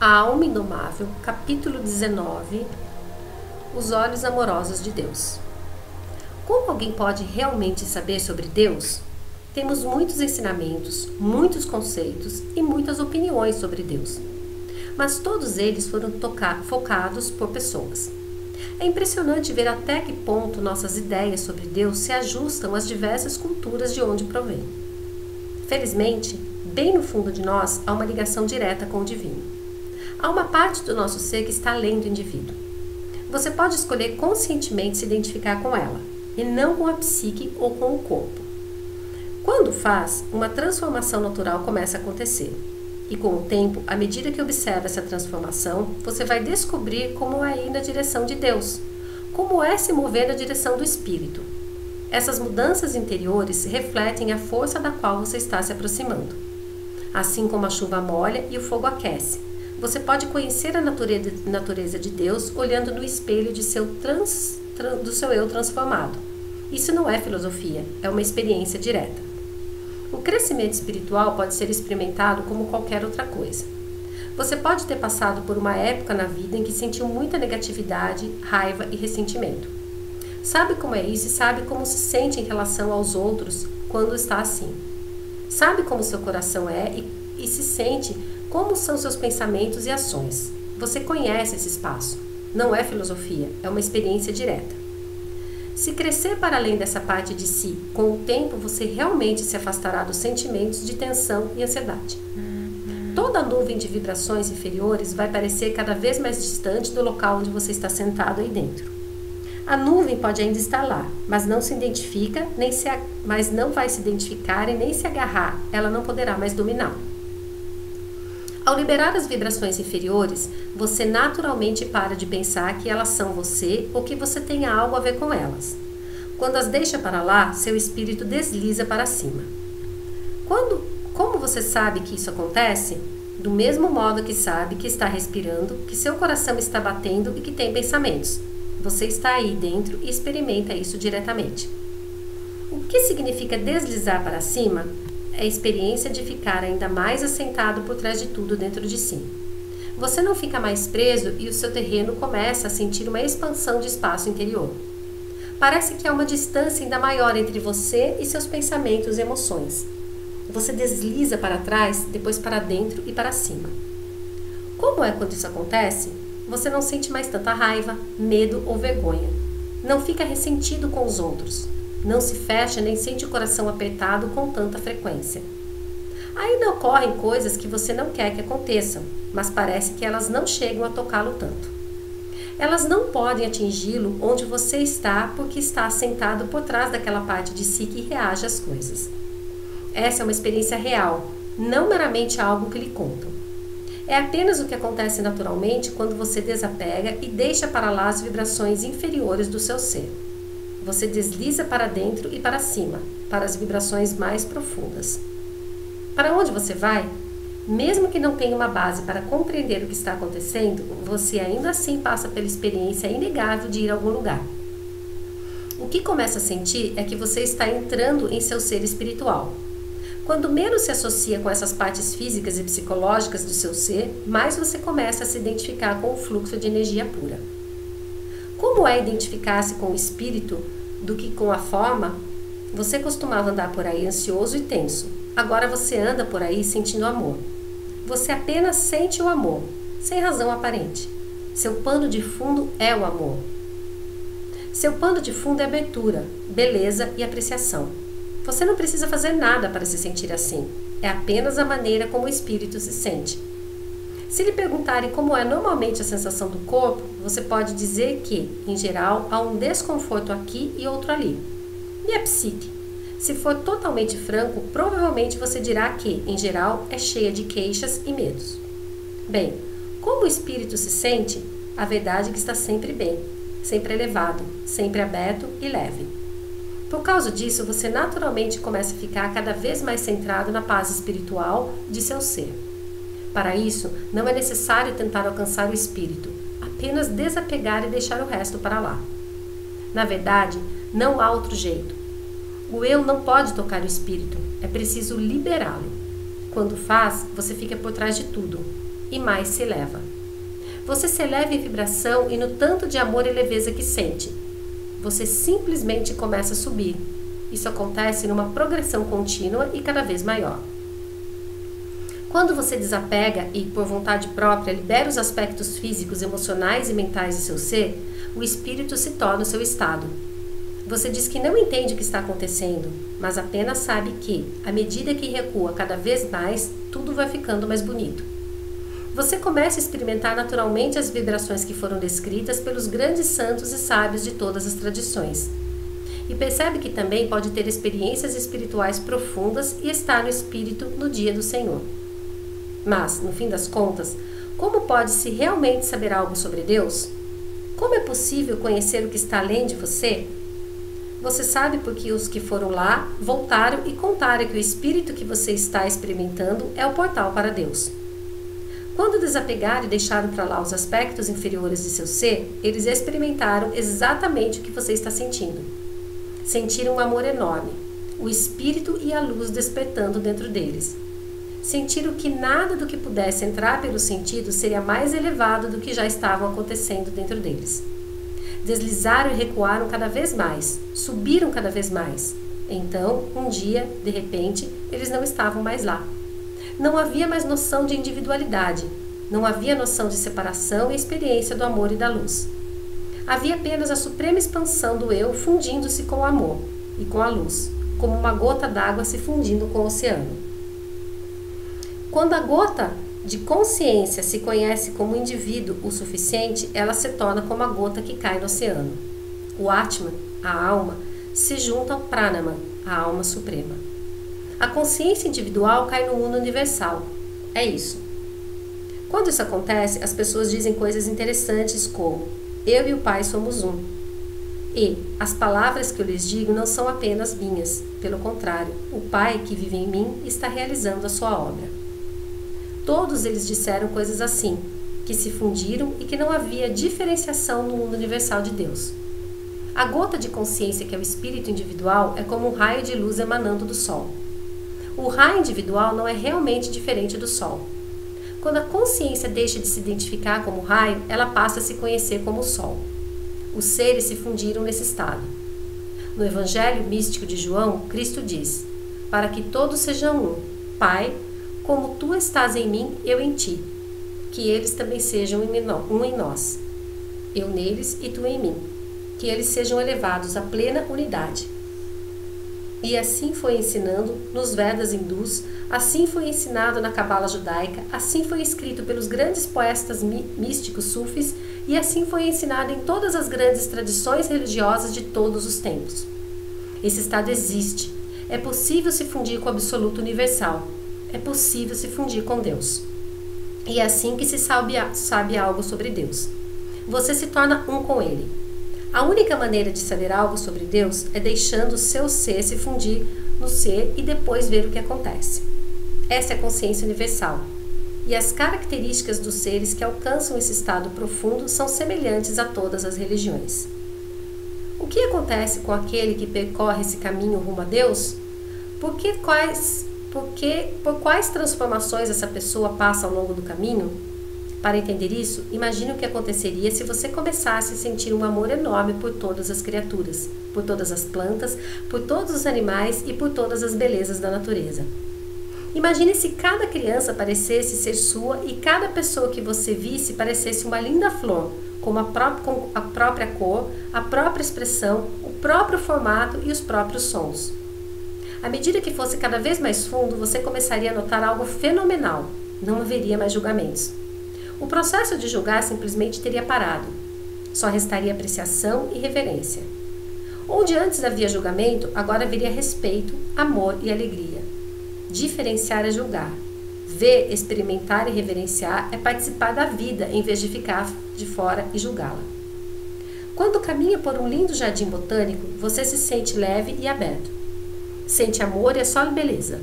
A Alma Indomável, capítulo 19, Os Olhos Amorosos de Deus. Como alguém pode realmente saber sobre Deus? Temos muitos ensinamentos, muitos conceitos e muitas opiniões sobre Deus. Mas todos eles foram focados por pessoas. É impressionante ver até que ponto nossas ideias sobre Deus se ajustam às diversas culturas de onde provém. Felizmente, bem no fundo de nós há uma ligação direta com o divino. Há uma parte do nosso ser que está além do indivíduo. Você pode escolher conscientemente se identificar com ela, e não com a psique ou com o corpo. Quando faz, uma transformação natural começa a acontecer. E com o tempo, à medida que observa essa transformação, você vai descobrir como é ir na direção de Deus, como é se mover na direção do Espírito. Essas mudanças interiores refletem a força da qual você está se aproximando. Assim como a chuva molha e o fogo aquece, você pode conhecer a natureza de Deus olhando no espelho do seu eu transformado. Isso não é filosofia, é uma experiência direta. O crescimento espiritual pode ser experimentado como qualquer outra coisa. Você pode ter passado por uma época na vida em que sentiu muita negatividade, raiva e ressentimento. Sabe como é isso e sabe como se sente em relação aos outros quando está assim. Sabe como seu coração é e se sente como são seus pensamentos e ações. Você conhece esse espaço. Não é filosofia, é uma experiência direta. Se crescer para além dessa parte de si, com o tempo você realmente se afastará dos sentimentos de tensão e ansiedade. Toda a nuvem de vibrações inferiores vai parecer cada vez mais distante do local onde você está sentado aí dentro. A nuvem pode ainda estar lá, mas não se identifica, mas não vai se identificar e nem se agarrar, ela não poderá mais dominá-lo. Ao liberar as vibrações inferiores, você naturalmente para de pensar que elas são você ou que você tenha algo a ver com elas. Quando as deixa para lá, seu espírito desliza para cima. Como você sabe que isso acontece? Do mesmo modo que sabe que está respirando, que seu coração está batendo e que tem pensamentos. Você está aí dentro e experimenta isso diretamente. O que significa deslizar para cima? É a experiência de ficar ainda mais assentado por trás de tudo dentro de si. Você não fica mais preso e o seu terreno começa a sentir uma expansão de espaço interior. Parece que há uma distância ainda maior entre você e seus pensamentos e emoções. Você desliza para trás, depois para dentro e para cima. Como é quando isso acontece? Você não sente mais tanta raiva, medo ou vergonha. Não fica ressentido com os outros. Não se fecha nem sente o coração apertado com tanta frequência. Ainda ocorrem coisas que você não quer que aconteçam, mas parece que elas não chegam a tocá-lo tanto. Elas não podem atingi-lo onde você está porque está assentado por trás daquela parte de si que reage às coisas. Essa é uma experiência real, não meramente algo que lhe contam. É apenas o que acontece naturalmente quando você desapega e deixa para lá as vibrações inferiores do seu ser. Você desliza para dentro e para cima, para as vibrações mais profundas. Para onde você vai? Mesmo que não tenha uma base para compreender o que está acontecendo, você ainda assim passa pela experiência inegável de ir a algum lugar. O que começa a sentir é que você está entrando em seu ser espiritual. Quando menos se associa com essas partes físicas e psicológicas do seu ser, mais você começa a se identificar com o fluxo de energia pura. Como é identificar-se com o espírito do que com a forma? Você costumava andar por aí ansioso e tenso. Agora você anda por aí sentindo amor. Você apenas sente o amor, sem razão aparente. Seu pano de fundo é o amor. Seu pano de fundo é abertura, beleza e apreciação. Você não precisa fazer nada para se sentir assim. É apenas a maneira como o espírito se sente. Se lhe perguntarem como é normalmente a sensação do corpo, você pode dizer que, em geral, há um desconforto aqui e outro ali. E a psique? Se for totalmente franco, provavelmente você dirá que, em geral, é cheia de queixas e medos. Bem, como o espírito se sente? A verdade é que está sempre bem, sempre elevado, sempre aberto e leve. Por causa disso, você naturalmente começa a ficar cada vez mais centrado na paz espiritual de seu ser. Para isso, não é necessário tentar alcançar o espírito, apenas desapegar e deixar o resto para lá. Na verdade, não há outro jeito. O eu não pode tocar o espírito, é preciso liberá-lo. Quando faz, você fica por trás de tudo. e mais se eleva. Você se eleva em vibração e no tanto de amor e leveza que sente. Você simplesmente começa a subir. Isso acontece numa progressão contínua e cada vez maior. Quando você desapega e, por vontade própria, libera os aspectos físicos, emocionais e mentais de seu ser, o espírito se torna o seu estado. Você diz que não entende o que está acontecendo, mas apenas sabe que, à medida que recua cada vez mais, tudo vai ficando mais bonito. Você começa a experimentar naturalmente as vibrações que foram descritas pelos grandes santos e sábios de todas as tradições. E percebe que também pode ter experiências espirituais profundas e estar no espírito no dia do Senhor. Mas, no fim das contas, como pode-se realmente saber algo sobre Deus? Como é possível conhecer o que está além de você? Você sabe porque os que foram lá voltaram e contaram que o espírito que você está experimentando é o portal para Deus. Quando desapegaram e deixaram para lá os aspectos inferiores de seu ser, eles experimentaram exatamente o que você está sentindo. Sentiram um amor enorme, o espírito e a luz despertando dentro deles. Sentiram que nada do que pudesse entrar pelos sentidos seria mais elevado do que já estavam acontecendo dentro deles. Deslizaram e recuaram cada vez mais, subiram cada vez mais. Então, um dia, de repente, eles não estavam mais lá. Não havia mais noção de individualidade, não havia noção de separação e experiência do amor e da luz. Havia apenas a suprema expansão do eu fundindo-se com o amor e com a luz, como uma gota d'água se fundindo com o oceano. Quando a gota de consciência se conhece como indivíduo o suficiente, ela se torna como a gota que cai no oceano. O Atman, a alma, se junta ao Pranama, a alma suprema. A consciência individual cai no Uno universal. É isso. Quando isso acontece, as pessoas dizem coisas interessantes como: eu e o Pai somos um. E as palavras que eu lhes digo não são apenas minhas. Pelo contrário, o Pai que vive em mim está realizando a sua obra. Todos eles disseram coisas assim, que se fundiram e que não havia diferenciação no mundo universal de Deus. A gota de consciência que é o espírito individual é como um raio de luz emanando do Sol. O raio individual não é realmente diferente do Sol. Quando a consciência deixa de se identificar como raio, ela passa a se conhecer como o Sol. Os seres se fundiram nesse estado. No Evangelho místico de João, Cristo diz: para que todos sejam um, Pai, como tu estás em mim, eu em ti, que eles também sejam um em nós, eu neles e tu em mim, que eles sejam elevados à plena unidade. E assim foi ensinando nos Vedas hindus, assim foi ensinado na Cabala judaica, assim foi escrito pelos grandes poetas místicos sufis e assim foi ensinado em todas as grandes tradições religiosas de todos os tempos. Esse estado existe. É possível se fundir com o absoluto universal. É possível se fundir com Deus. E é assim que se sabe algo sobre Deus. Você se torna um com Ele. A única maneira de saber algo sobre Deus é deixando o seu ser se fundir no ser e depois ver o que acontece. Essa é a consciência universal. E as características dos seres que alcançam esse estado profundo são semelhantes a todas as religiões. O que acontece com aquele que percorre esse caminho rumo a Deus? Por quais transformações essa pessoa passa ao longo do caminho? Para entender isso, imagine o que aconteceria se você começasse a sentir um amor enorme por todas as criaturas, por todas as plantas, por todos os animais e por todas as belezas da natureza. Imagine se cada criança parecesse ser sua e cada pessoa que você visse parecesse uma linda flor, com a própria cor, a própria expressão, o próprio formato e os próprios sons. À medida que fosse cada vez mais fundo, você começaria a notar algo fenomenal. Não haveria mais julgamentos. O processo de julgar simplesmente teria parado. Só restaria apreciação e reverência. Onde antes havia julgamento, agora haveria respeito, amor e alegria. Diferenciar é julgar. Ver, experimentar e reverenciar é participar da vida em vez de ficar de fora e julgá-la. Quando caminha por um lindo jardim botânico, você se sente leve e aberto. Sente amor e a só beleza.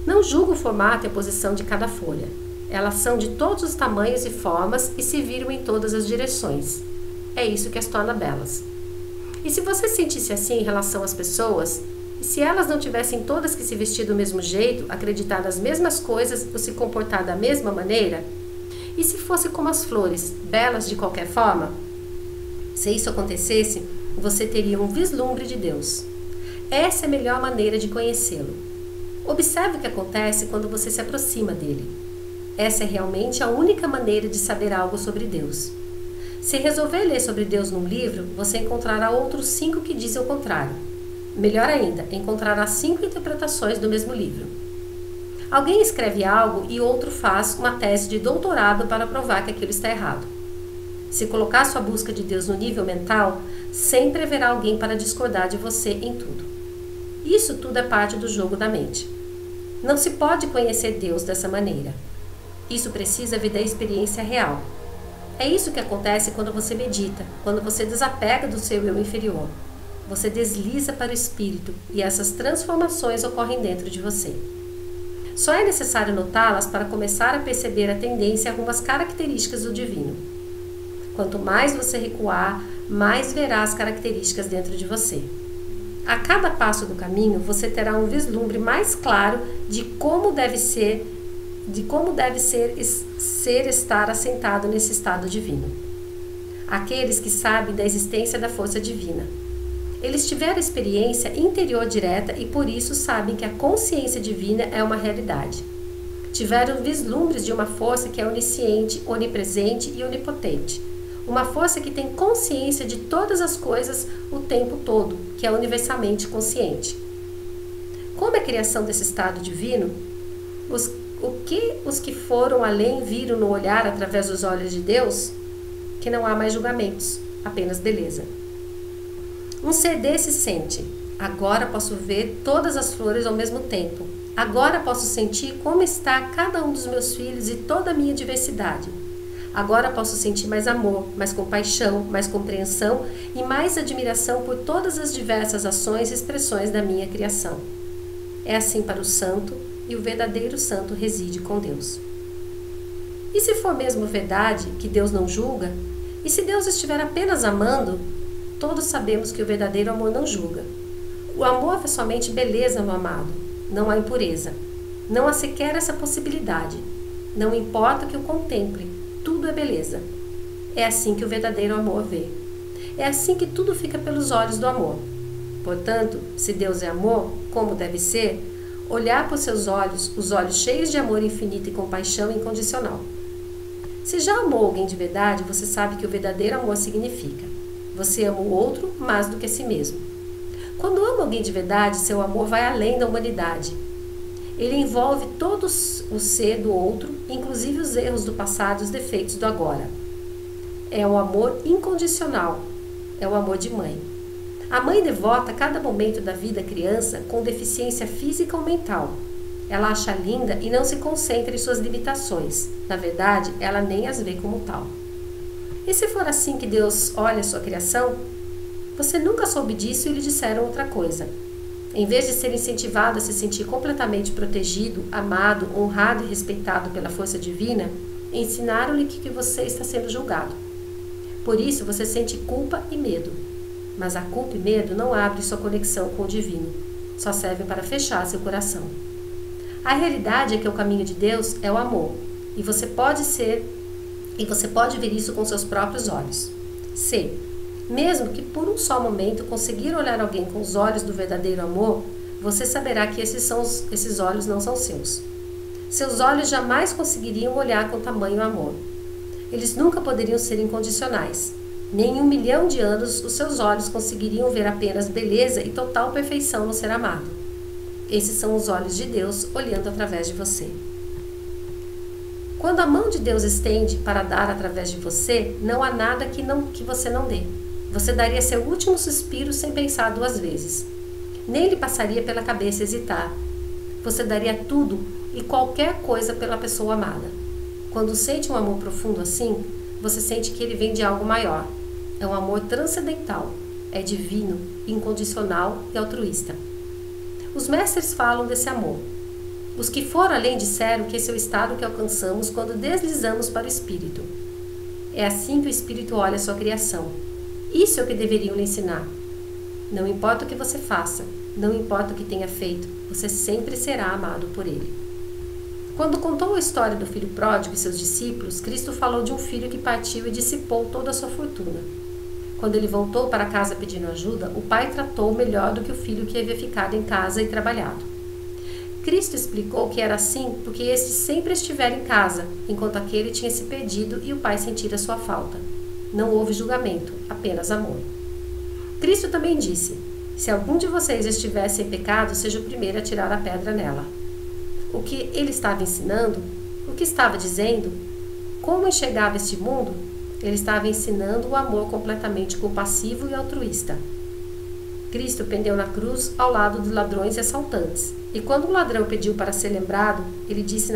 Não julga o formato e a posição de cada folha. Elas são de todos os tamanhos e formas e se viram em todas as direções. É isso que as torna belas. E se você sentisse assim em relação às pessoas, e se elas não tivessem todas que se vestir do mesmo jeito, acreditar nas mesmas coisas ou se comportar da mesma maneira, E se fosse como as flores, belas de qualquer forma? Se isso acontecesse, você teria um vislumbre de Deus. Essa é a melhor maneira de conhecê-lo. Observe o que acontece quando você se aproxima dele. Essa é realmente a única maneira de saber algo sobre Deus. Se resolver ler sobre Deus num livro, você encontrará outros 5 que dizem o contrário. Melhor ainda, encontrará 5 interpretações do mesmo livro. Alguém escreve algo e outro faz uma tese de doutorado para provar que aquilo está errado. Se colocar sua busca de Deus no nível mental, sempre haverá alguém para discordar de você em tudo. Isso tudo é parte do jogo da mente. Não se pode conhecer Deus dessa maneira. Isso precisa vir da experiência real. É isso que acontece quando você medita, quando você desapega do seu eu inferior. Você desliza para o espírito e essas transformações ocorrem dentro de você. Só é necessário notá-las para começar a perceber a tendência rumo às características do divino. Quanto mais você recuar, mais verá as características dentro de você. A cada passo do caminho, você terá um vislumbre mais claro de como deve ser estar assentado nesse estado divino. Aqueles que sabem da existência da força divina. Eles tiveram experiência interior direta e por isso sabem que a consciência divina é uma realidade. Tiveram vislumbres de uma força que é onisciente, onipresente e onipotente. Uma força que tem consciência de todas as coisas o tempo todo, que é universalmente consciente. Como é a criação desse estado divino? Os que foram além viram no olhar através dos olhos de Deus? Que não há mais julgamentos, apenas beleza. Um ser desse sente: agora posso ver todas as flores ao mesmo tempo. Agora posso sentir como está cada um dos meus filhos e toda a minha diversidade. Agora posso sentir mais amor, mais compaixão, mais compreensão e mais admiração por todas as diversas ações e expressões da minha criação. É assim para o santo, e o verdadeiro santo reside com Deus. E se for mesmo verdade que Deus não julga, e se Deus estiver apenas amando, todos sabemos que o verdadeiro amor não julga. O amor é somente beleza no amado, não há impureza. Não há sequer essa possibilidade. Não importa que o contemple, tudo é beleza. É assim que o verdadeiro amor vê. É assim que tudo fica pelos olhos do amor. Portanto, se Deus é amor, como deve ser, olhar por seus olhos, os olhos cheios de amor infinito e compaixão incondicional. Se já amou alguém de verdade, você sabe que o verdadeiro amor significa: você ama o outro mais do que a si mesmo. Quando ama alguém de verdade, seu amor vai além da humanidade. Ele envolve todo o ser do outro, inclusive os erros do passado e os defeitos do agora. É um amor incondicional. É o amor de mãe. A mãe devota cada momento da vida da criança com deficiência física ou mental. Ela acha linda e não se concentra em suas limitações. Na verdade, ela nem as vê como tal. E se for assim que Deus olha a sua criação? Você nunca soube disso e lhe disseram outra coisa. Em vez de ser incentivado a se sentir completamente protegido, amado, honrado e respeitado pela força divina, ensinaram-lhe que você está sendo julgado. Por isso você sente culpa e medo. Mas a culpa e medo não abrem sua conexão com o divino. Só servem para fechar seu coração. A realidade é que o caminho de Deus é o amor. E você pode ver isso com seus próprios olhos. C. Mesmo que por um só momento conseguir olhar alguém com os olhos do verdadeiro amor, você saberá que esses olhos não são seus. Seus olhos jamais conseguiriam olhar com tamanho amor. Eles nunca poderiam ser incondicionais. Nem em 1 milhão de anos os seus olhos conseguiriam ver apenas beleza e total perfeição no ser amado. Esses são os olhos de Deus olhando através de você. Quando a mão de Deus estende para dar através de você, não há nada que você não dê. Você daria seu último suspiro sem pensar 2 vezes. Nem lhe passaria pela cabeça hesitar. Você daria tudo e qualquer coisa pela pessoa amada. Quando sente um amor profundo assim, você sente que ele vem de algo maior. É um amor transcendental, é divino, incondicional e altruísta. Os mestres falam desse amor. Os que foram além disseram que esse é o estado que alcançamos quando deslizamos para o Espírito. É assim que o Espírito olha a sua criação. Isso é o que deveriam lhe ensinar. Não importa o que você faça, não importa o que tenha feito, você sempre será amado por ele. Quando contou a história do filho pródigo e seus discípulos, Cristo falou de um filho que partiu e dissipou toda a sua fortuna. Quando ele voltou para casa pedindo ajuda, o pai tratou melhor do que o filho que havia ficado em casa e trabalhado. Cristo explicou que era assim porque este sempre estivera em casa, enquanto aquele tinha se perdido e o pai sentira sua falta. Não houve julgamento, apenas amor. Cristo também disse: se algum de vocês estiver sem pecado, seja o primeiro a tirar a pedra nela. O que ele estava ensinando, o que estava dizendo, como enxergava este mundo, ele estava ensinando o amor completamente compassivo e altruísta. Cristo pendeu na cruz ao lado dos ladrões e assaltantes, e quando o ladrão pediu para ser lembrado, ele disse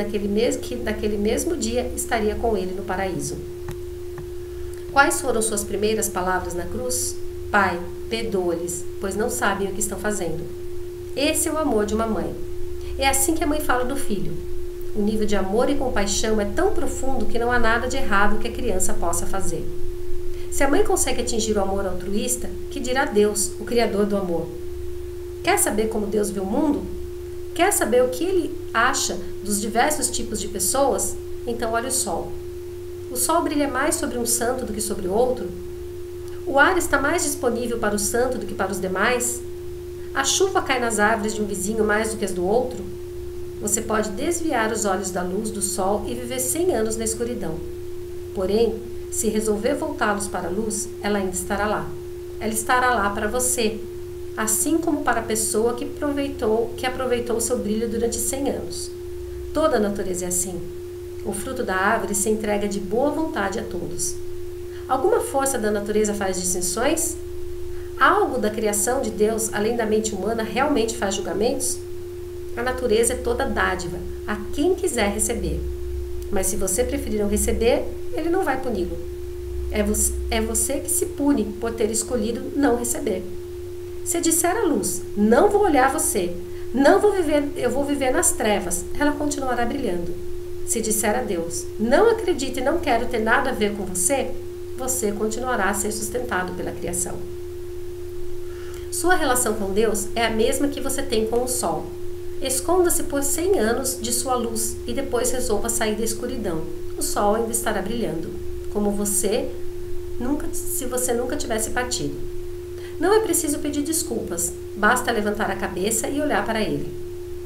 que naquele mesmo dia estaria com ele no paraíso. Quais foram suas primeiras palavras na cruz? Pai, perdoa-lhes, pois não sabem o que estão fazendo. Esse é o amor de uma mãe. É assim que a mãe fala do filho. O nível de amor e compaixão é tão profundo que não há nada de errado que a criança possa fazer. Se a mãe consegue atingir o amor altruísta, que dirá Deus, o Criador do amor? Quer saber como Deus vê o mundo? Quer saber o que ele acha dos diversos tipos de pessoas? Então olhe o sol. O sol brilha mais sobre um santo do que sobre outro? O ar está mais disponível para o santo do que para os demais? A chuva cai nas árvores de um vizinho mais do que as do outro? Você pode desviar os olhos da luz do sol e viver 100 anos na escuridão. Porém, se resolver voltá-los para a luz, ela ainda estará lá. Ela estará lá para você, assim como para a pessoa que aproveitou o seu brilho durante 100 anos. Toda a natureza é assim. O fruto da árvore se entrega de boa vontade a todos. Alguma força da natureza faz distinções? Algo da criação de Deus, além da mente humana, realmente faz julgamentos? A natureza é toda dádiva, a quem quiser receber. Mas se você preferir não receber, ele não vai puni-lo. É você que se pune por ter escolhido não receber. Se disser à luz, não vou olhar você, eu vou viver nas trevas, ela continuará brilhando. Se disser a Deus, não acredito e não quero ter nada a ver com você, você continuará a ser sustentado pela criação. Sua relação com Deus é a mesma que você tem com o sol. Esconda-se por 100 anos de sua luz e depois resolva sair da escuridão. O sol ainda estará brilhando, se você nunca tivesse partido. Não é preciso pedir desculpas, basta levantar a cabeça e olhar para ele.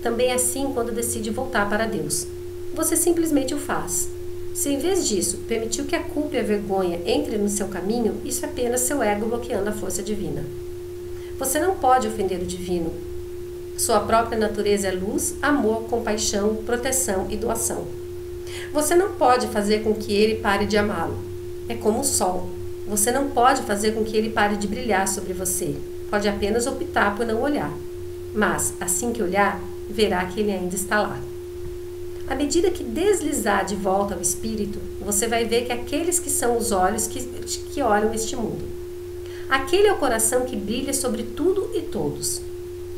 Também é assim quando decide voltar para Deus. Você simplesmente o faz. Se em vez disso permitiu que a culpa e a vergonha entrem no seu caminho, isso é apenas seu ego bloqueando a força divina. Você não pode ofender o divino. Sua própria natureza é luz, amor, compaixão, proteção e doação. Você não pode fazer com que ele pare de amá-lo. É como o sol. Você não pode fazer com que ele pare de brilhar sobre você. Pode apenas optar por não olhar. Mas, assim que olhar, verá que ele ainda está lá. À medida que deslizar de volta ao espírito, você vai ver que aqueles que são os olhos que olham este mundo. Aquele é o coração que brilha sobre tudo e todos.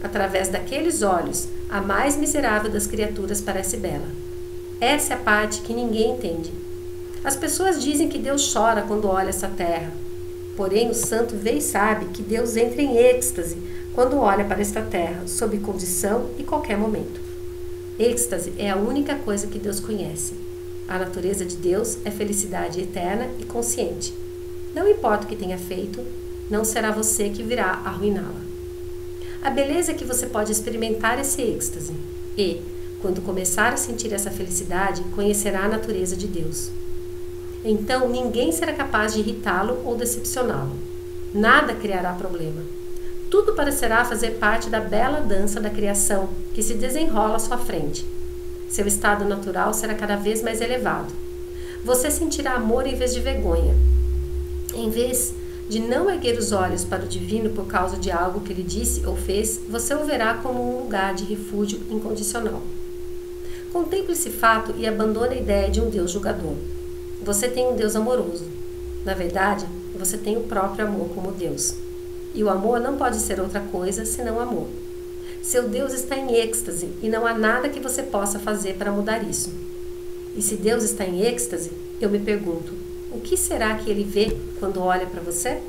Através daqueles olhos, a mais miserável das criaturas parece bela. Essa é a parte que ninguém entende. As pessoas dizem que Deus chora quando olha essa terra. Porém, o santo vê e sabe que Deus entra em êxtase quando olha para esta terra, sob condição e qualquer momento. Êxtase é a única coisa que Deus conhece. A natureza de Deus é felicidade eterna e consciente. Não importa o que tenha feito, não será você que virá arruiná-la. A beleza é que você pode experimentar esse êxtase e, quando começar a sentir essa felicidade, conhecerá a natureza de Deus. Então, ninguém será capaz de irritá-lo ou decepcioná-lo. Nada criará problema. Tudo parecerá fazer parte da bela dança da criação que se desenrola à sua frente. Seu estado natural será cada vez mais elevado. Você sentirá amor em vez de vergonha. Em vez de não erguer os olhos para o divino por causa de algo que ele disse ou fez, você o verá como um lugar de refúgio incondicional. Contemple esse fato e abandone a ideia de um Deus julgador. Você tem um Deus amoroso. Na verdade, você tem o próprio amor como Deus. E o amor não pode ser outra coisa senão amor. Seu Deus está em êxtase e não há nada que você possa fazer para mudar isso. E se Deus está em êxtase, eu me pergunto, o que será que ele vê quando olha para você?